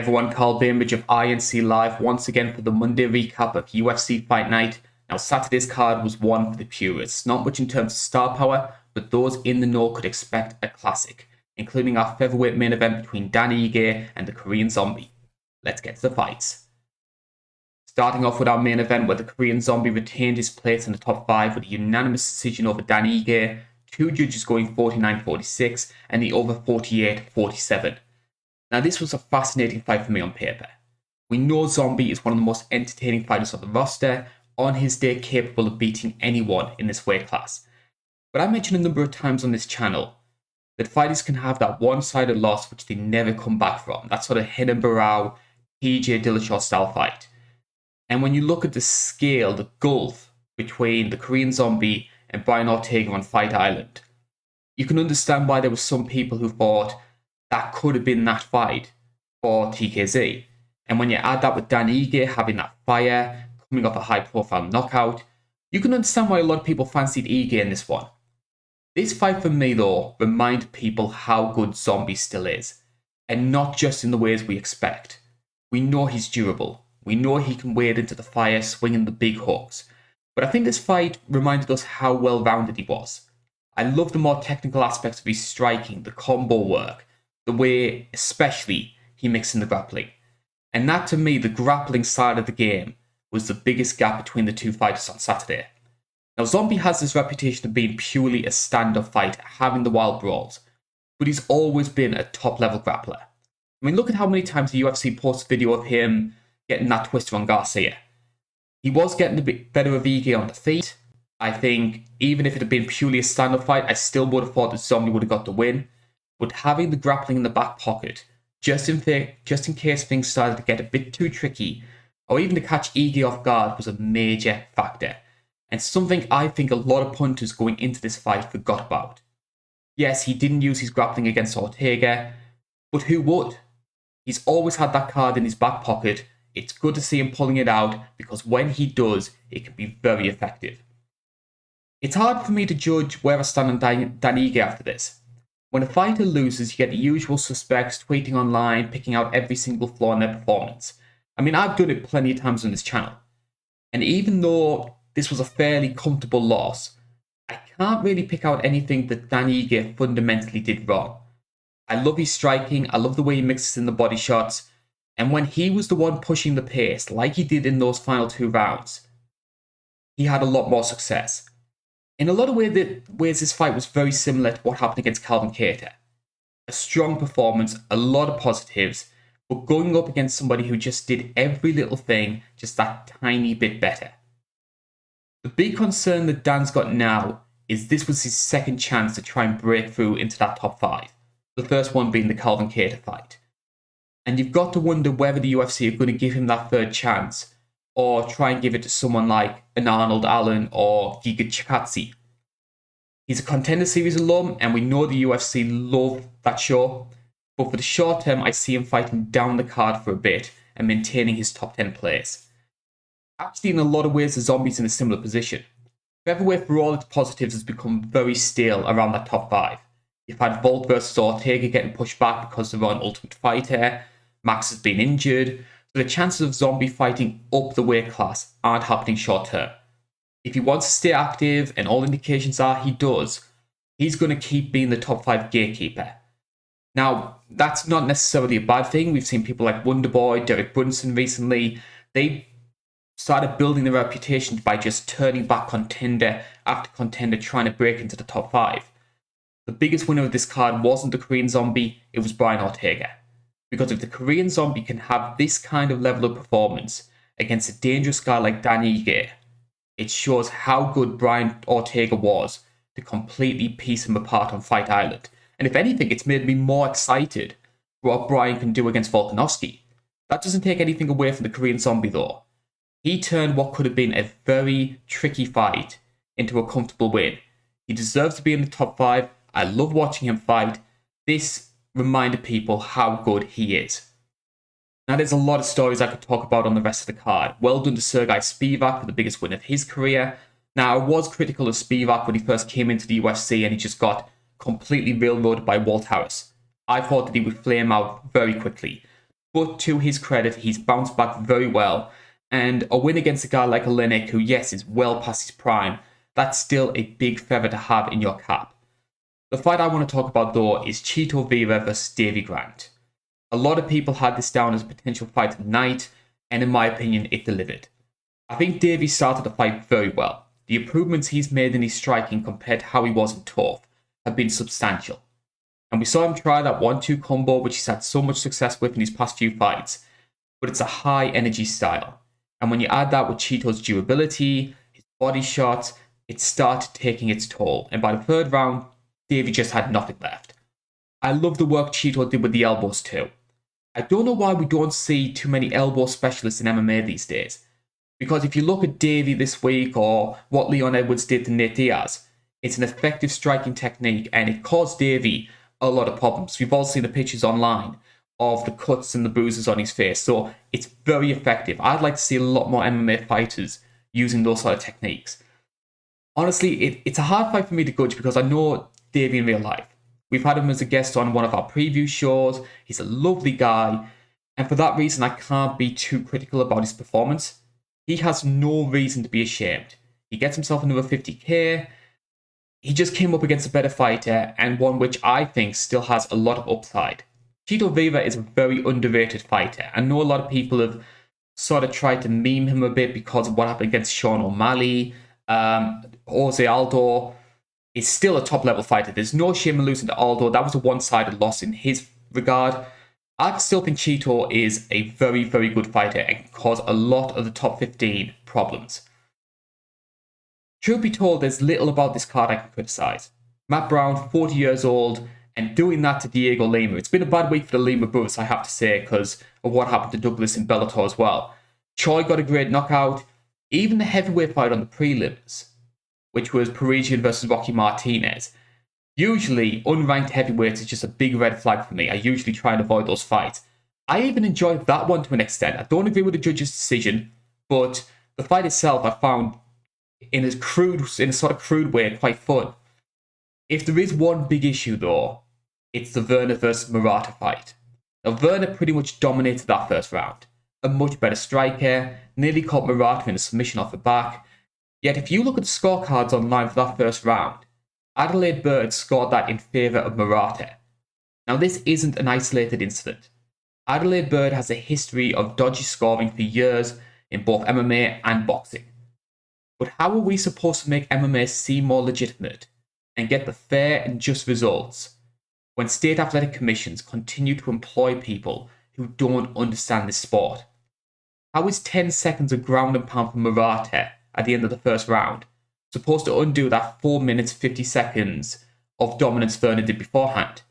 Everyone, Karl Bainbridge of INC Live once again for the Monday recap of UFC Fight Night. Now, Saturday's card was one for the purists. Not much in terms of star power, but those in the know could expect a classic, including our featherweight main event between Dan Ige and the Korean Zombie. Let's get to the fights. Starting off with our main event where the Korean Zombie retained his place in the top 5 with a unanimous decision over Dan Ige, two judges going 49-46 and the other 48-47. Now, this was a fascinating fight for me on paper. We know Zombie is one of the most entertaining fighters on the roster, on his day capable of beating anyone in this weight class. But I mentioned a number of times on this channel that fighters can have that one-sided loss which they never come back from. That sort of Hidden Barrow, TJ Dillashaw style fight. And when you look at the scale, the gulf between the Korean Zombie and Brian Ortega on Fight Island, you can understand why there were some people who thought that could have been that fight for TKZ. And when you add that with Dan Ige having that fire, coming off a high-profile knockout, you can understand why a lot of people fancied Ige in this one. This fight for me, though, reminded people how good Zombie still is. And not just in the ways we expect. We know he's durable. We know he can wade into the fire, swinging the big hooks. But I think this fight reminded us how well-rounded he was. I love the more technical aspects of his striking, the combo work, the way, especially, he mixed in the grappling. And that, to me, the grappling side of the game was the biggest gap between the two fighters on Saturday. Now, Zombie has this reputation of being purely a stand-up fighter, having the wild brawls, but he's always been a top-level grappler. I mean, look at how many times the UFC posts video of him getting that twister on Garcia. He was getting a bit better of Ige on the feet. I think even if it had been purely a stand-up fight, I still would have thought that Zombie would have got the win. But having the grappling in the back pocket, just in case things started to get a bit too tricky, or even to catch Ige off guard, was a major factor. And something I think a lot of punters going into this fight forgot about. Yes, he didn't use his grappling against Ortega, but who would? He's always had that card in his back pocket. It's good to see him pulling it out, because when he does, it can be very effective. It's hard for me to judge where I stand on Dan Ige after this. When a fighter loses, you get the usual suspects tweeting online, picking out every single flaw in their performance. I mean, I've done it plenty of times on this channel. And even though this was a fairly comfortable loss, I can't really pick out anything that Dan Ige fundamentally did wrong. I love his striking, I love the way he mixes in the body shots, and when he was the one pushing the pace, like he did in those final 2 rounds, he had a lot more success. In a lot of ways, this fight was very similar to what happened against Calvin Kattar. A strong performance, a lot of positives, but going up against somebody who just did every little thing just that tiny bit better. The big concern that Dan's got now is this was his second chance to try and break through into that top 5. The first one being the Calvin Kattar fight. And you've got to wonder whether the UFC are going to give him that third chance, or try and give it to someone like an Arnold Allen or Giga Chikadze. He's a Contender Series alum, and we know the UFC love that show, but for the short term, I see him fighting down the card for a bit and maintaining his top 10 place. Actually, in a lot of ways, the Zombie's in a similar position. Featherweight, for all its positives, has become very stale around that top 5. You've had Volt versus Ortega getting pushed back because they're on Ultimate Fighter, Max has been injured, so the chances of Zombie fighting up the weight class aren't happening short term. If he wants to stay active, and all indications are he does, he's going to keep being the top 5 gatekeeper. Now, that's not necessarily a bad thing. We've seen people like Wonderboy, Derek Brunson recently. They started building their reputation by just turning back contender after contender trying to break into the top 5. The biggest winner of this card wasn't the Korean Zombie, it was Brian Ortega. Because if the Korean Zombie can have this kind of level of performance against a dangerous guy like Dan Ige, it shows how good Brian Ortega was to completely piece him apart on Fight Island. And if anything, it's made me more excited for what Brian can do against Volkanovski. That doesn't take anything away from the Korean Zombie though. He turned what could have been a very tricky fight into a comfortable win. He deserves to be in the top 5. I love watching him fight. This reminded people how good he is. Now, there's a lot of stories I could talk about on the rest of the card. Well done to Sergei Spivak for the biggest win of his career. Now, I was critical of Spivak when he first came into the UFC and he just got completely railroaded by Walt Harris. I thought that he would flame out very quickly. but to his credit, he's bounced back very well. And a win against a guy like Oleinik, who, yes, is well past his prime, that's still a big feather to have in your cap. The fight I want to talk about, though, is Chito Vera versus Davey Grant. A lot of people had this down as a potential fight of the night, and in my opinion, it delivered. I think Davey started the fight very well. The improvements he's made in his striking compared to how he was in Turf have been substantial. And we saw him try that 1-2 combo, which he's had so much success with in his past few fights. But it's a high energy style. And when you add that with Chito's durability, his body shots, it started taking its toll. And by the third round, Davey just had nothing left. I love the work Chito did with the elbows too. I don't know why we don't see too many elbow specialists in MMA these days. Because if you look at Davey this week or what Leon Edwards did to Nate Diaz, it's an effective striking technique and it caused Davey a lot of problems. We've all seen the pictures online of the cuts and the bruises on his face, so it's very effective. I'd like to see a lot more MMA fighters using those sort of techniques. Honestly, it's a hard fight for me to judge because I know Davey in real life. We've had him as a guest on one of our preview shows. He's a lovely guy, and for that reason, I can't be too critical about his performance. He has no reason to be ashamed. He gets himself another 50k. He just came up against a better fighter, and one which I think still has a lot of upside. Chito Vera is a very underrated fighter. I know a lot of people have sort of tried to meme him a bit because of what happened against Sean O'Malley. Jose Aldo is still a top-level fighter. There's no shame in losing to Aldo. That was a one-sided loss in his regard. I still think Chito is a very, very good fighter and can cause a lot of the top 15 problems. Truth be told, there's little about this card I can criticise. Matt Brown, 40 years old, and doing that to Diego Lima. It's been a bad week for the Lima brothers, I have to say, because of what happened to Douglas in Bellator as well. Choi got a great knockout. Even the heavyweight fight on the prelims, which was Parisian versus Rocky Martinez. Usually, unranked heavyweights is just a big red flag for me. I usually try and avoid those fights. I even enjoyed that one to an extent. I don't agree with the judge's decision, but the fight itself I found in a sort of crude way quite fun. If there is one big issue though, it's the Werner versus Murata fight. Now Werner pretty much dominated that first round. A much better striker, nearly caught Murata in a submission off the back. Yet if you look at the scorecards online for that first round, Adelaide Byrd scored that in favour of Murata. Now this isn't an isolated incident. Adelaide Byrd has a history of dodgy scoring for years in both MMA and boxing. But how are we supposed to make MMA seem more legitimate and get the fair and just results when state athletic commissions continue to employ people who don't understand this sport? How is 10 seconds of ground and pound from Murata at the end of the first round supposed to undo that 4 minutes 50 seconds of dominance Werner did beforehand?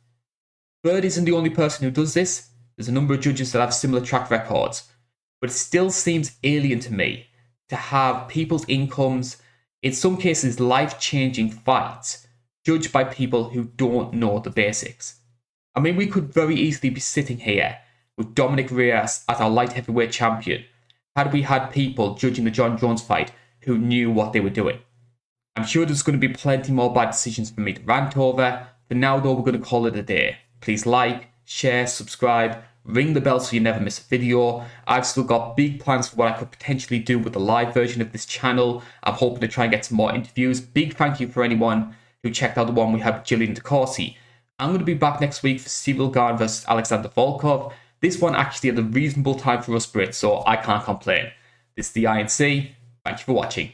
Byrd isn't the only person who does this. There's a number of judges that have similar track records. But it still seems alien to me to have people's incomes, in some cases life-changing fights, judged by people who don't know the basics. I mean, we could very easily be sitting here with Dominic Reyes as our light heavyweight champion had we had people judging the John Jones fight who knew what they were doing. I'm sure there's going to be plenty more bad decisions for me to rant over. For now though, we're going to call it a day. Please like, share, subscribe, ring the bell so you never miss a video. I've still got big plans for what I could potentially do with the live version of this channel. I'm hoping to try and get some more interviews. Big thank you for anyone who checked out the one we had with Gillian DeCourcy. I'm going to be back next week for Cyril Gane versus Alexander Volkov. This one actually at a reasonable time for us Brits, so I can't complain. This is the INC. Thank you for watching.